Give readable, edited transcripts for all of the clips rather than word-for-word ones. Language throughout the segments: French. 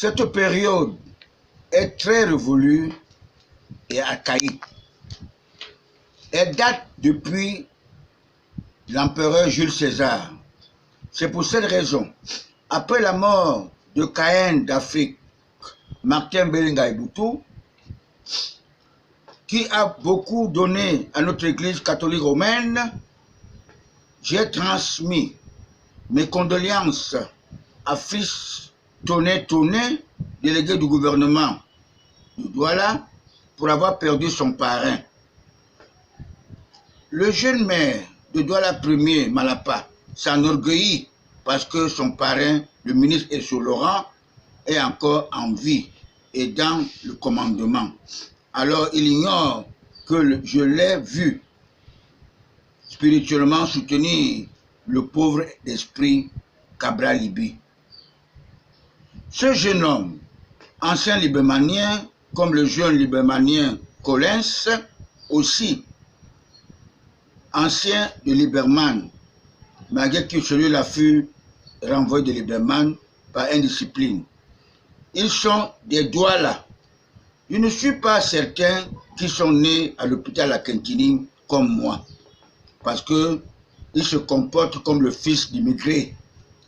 Cette période est très révolue et archaïque. Elle date depuis l'empereur Jules César. C'est pour cette raison, après la mort de Caïn d'Afrique, Martin Belinga Boutou, qui a beaucoup donné à notre Église catholique romaine, j'ai transmis mes condoléances à Fils Toné, délégué du gouvernement de Douala, pour avoir perdu son parrain. Le jeune maire de Douala Ier, Malapa, s'enorgueillit parce que son parrain, le ministre Esso Laurent, est encore en vie et dans le commandement. Alors il ignore que je l'ai vu spirituellement soutenir le pauvre d'esprit Cabral Libi. Ce jeune homme, ancien libémanien, comme le jeune libémanien Collins, aussi ancien de Liberman, malgré que celui-là fut renvoyé de Liberman par indiscipline. Ils sont des Douala. Je ne suis pas certain qu'ils sont nés à l'hôpital à Quintining comme moi, parce qu'ils se comportent comme le fils d'immigré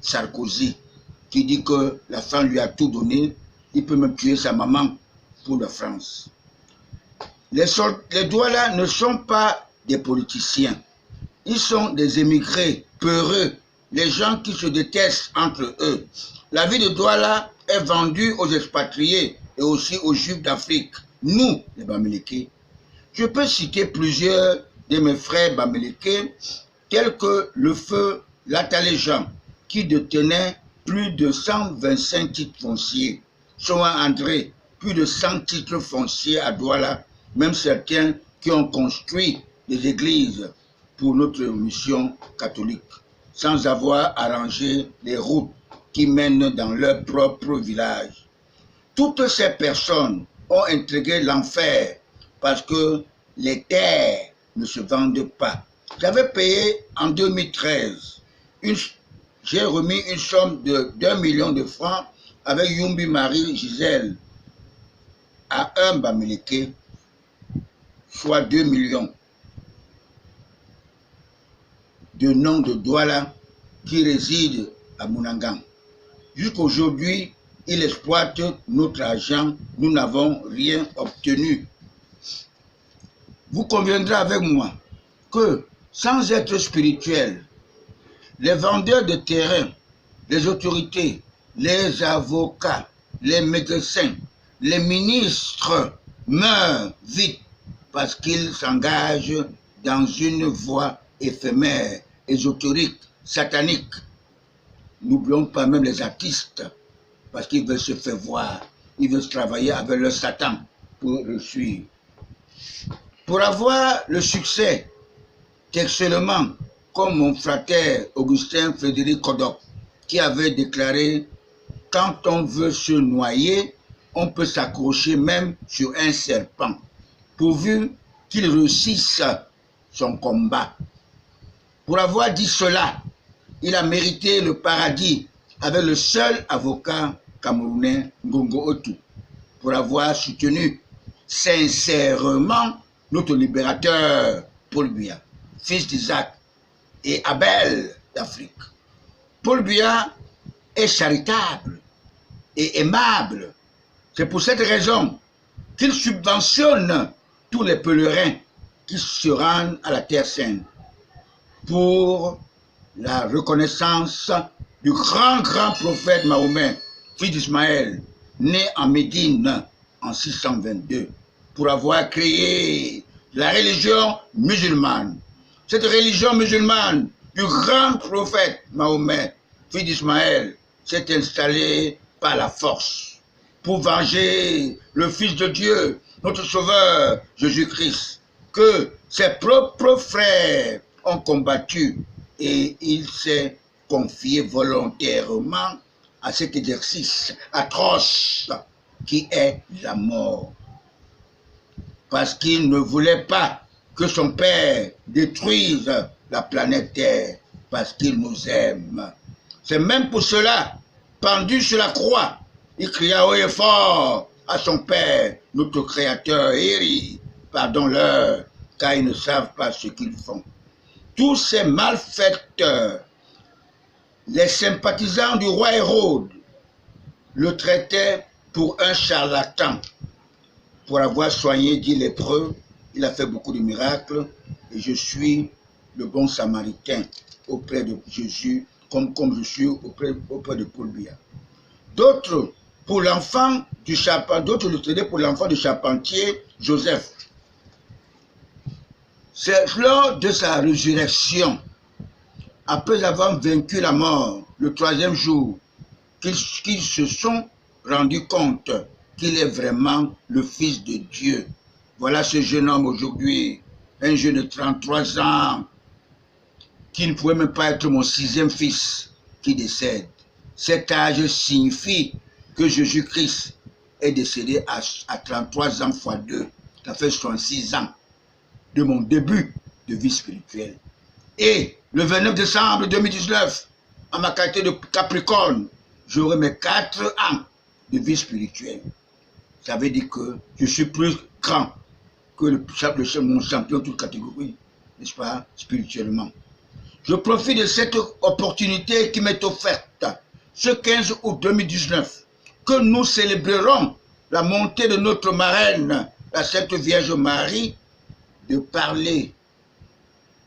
Sarkozy, qui dit que la femme lui a tout donné, il peut même tuer sa maman pour la France. Les Douala ne sont pas des politiciens, ils sont des émigrés peureux, les gens qui se détestent entre eux. La vie de Douala est vendue aux expatriés et aussi aux Juifs d'Afrique, nous, les Bamileke. Je peux citer plusieurs de mes frères Bamileke, tels que le feu Latale-Jean, qui détenait plus de 125 titres fonciers, Soa André, plus de 100 titres fonciers à Douala, même certains qui ont construit des églises pour notre mission catholique, sans avoir arrangé les routes qui mènent dans leur propre village. Toutes ces personnes ont intégré l'enfer parce que les terres ne se vendent pas. J'avais payé en 2013, j'ai remis une somme de 2 millions de francs avec Yumbi Marie Gisèle à un Bamileke, soit 2 millions de noms de Douala qui résident à Mounangang. Jusqu'aujourd'hui, il exploite notre argent, nous n'avons rien obtenu. Vous conviendrez avec moi que sans être spirituel, les vendeurs de terrain, les autorités, les avocats, les médecins, les ministres meurent vite parce qu'ils s'engagent dans une voie éphémère, ésotérique, satanique. N'oublions pas même les artistes, parce qu'ils veulent se faire voir, ils veulent travailler avec le Satan pour le suivre. Pour avoir le succès, textuellement, comme mon frère Augustin Frédéric Kodok, qui avait déclaré « Quand on veut se noyer, on peut s'accrocher même sur un serpent, pourvu qu'il réussisse son combat. » Pour avoir dit cela, il a mérité le paradis avec le seul avocat camerounais Ngongo Otu, pour avoir soutenu sincèrement notre libérateur Paul Biya, fils d'Isaac et Abel d'Afrique. Paul Biya est charitable et aimable. C'est pour cette raison qu'il subventionne tous les pèlerins qui se rendent à la Terre Sainte pour la reconnaissance du grand prophète Mahomet, fils d'Ismaël, né en Médine en 622, pour avoir créé la religion musulmane. Cette religion musulmane du grand prophète Mahomet, fils d'Ismaël, s'est installée par la force pour venger le Fils de Dieu, notre Sauveur Jésus-Christ, que ses propres frères ont combattu, et il s'est confié volontairement à cet exercice atroce qui est la mort. Parce qu'il ne voulait pas que son Père détruise la planète Terre, parce qu'il nous aime. C'est même pour cela, pendu sur la croix, Il cria haut et fort à son Père, notre Créateur, et il dit, pardonne-leur, car ils ne savent pas ce qu'ils font. Tous ces malfaiteurs, les sympathisants du roi Hérode, le traitaient pour un charlatan. Pour avoir soigné, dit lépreux, il a fait beaucoup de miracles, et je suis le bon samaritain auprès de Jésus, comme je suis auprès de Paul Biya. D'autres, pour l'enfant du charpentier, d'autres le traitaient pour l'enfant du charpentier, Joseph. C'est lors de sa résurrection, après avoir vaincu la mort, le troisième jour, qu'ils se sont rendus compte qu'il est vraiment le Fils de Dieu. Voilà ce jeune homme aujourd'hui, un jeune de 33 ans, qui ne pouvait même pas être mon sixième fils, qui décède. Cet âge signifie que Jésus-Christ est décédé à 33 ans x 2. Ça fait 66 ans de mon début de vie spirituelle. Et le 29 décembre 2019, en ma qualité de Capricorne, j'aurai mes 4 ans de vie spirituelle. Ça veut dire que je suis plus grand que mon champion de toute catégorie, n'est-ce pas, spirituellement. Je profite de cette opportunité qui m'est offerte ce 15 août 2019, que nous célébrerons la montée de notre marraine, la Sainte Vierge Marie, de parler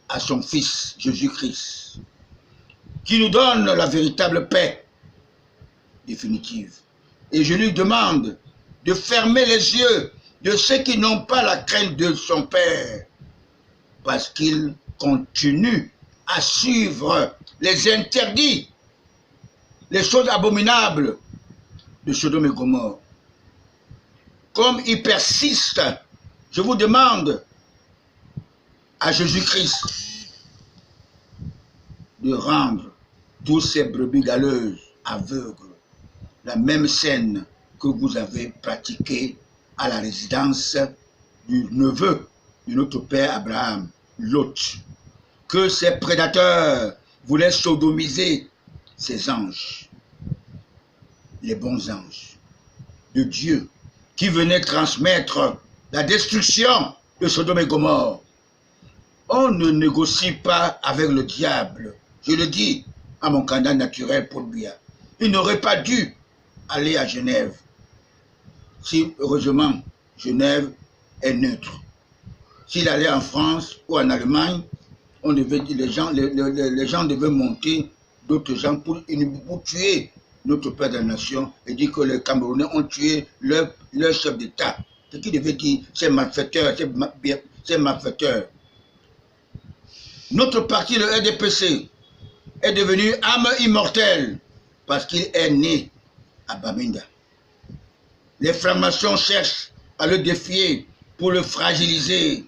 à son Fils Jésus-Christ, qui nous donne la véritable paix définitive. Et je lui demande de fermer les yeux de ceux qui n'ont pas la crainte de son Père, parce qu'ils continuent à suivre les interdits, les choses abominables de Sodome et Gomorrhe. Comme ils persistent, je vous demande à Jésus-Christ de rendre tous ces brebis galeuses aveugles. La même scène que vous avez pratiquée à la résidence du neveu de notre père Abraham, Lot. Que ces prédateurs voulaient sodomiser ces anges, les bons anges de Dieu, qui venaient transmettre la destruction de Sodome et Gomorrhe. On ne négocie pas avec le diable. Je le dis à mon candidat naturel, Paul Biya. Il n'aurait pas dû aller à Genève. Si, heureusement, Genève est neutre. S'il allait en France ou en Allemagne, les gens devaient monter d'autres gens pour tuer notre père de la nation et dire que les Camerounais ont tué leur chef d'État. Ce qui devait dire, c'est malfaiteur, c'est malfaiteur. Notre parti, le RDPC, est devenu âme immortelle parce qu'il est né à Bamenda. Les francs-maçons cherchent à le défier pour le fragiliser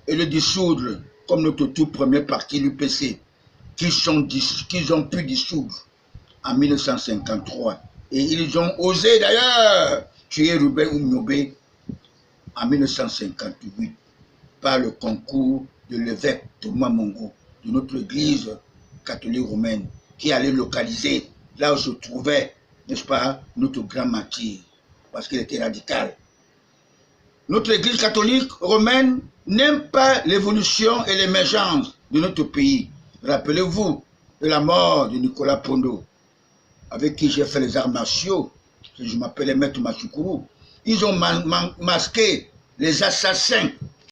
et le dissoudre comme notre tout premier parti, l'UPC, qu'ils ont pu dissoudre en 1953. Et ils ont osé d'ailleurs tuer Ruben Oumyobé en 1958 par le concours de l'évêque Thomas Mongo de notre église catholique romaine qui allait localiser là où se trouvait, n'est-ce pas, notre grand martyr, parce qu'il était radical. Notre église catholique romaine n'aime pas l'évolution et l'émergence de notre pays. Rappelez-vous de la mort de Nicolas Pondo, avec qui j'ai fait les arts martiaux, je m'appelais Maître Machoukourou. Ils ont masqué les assassins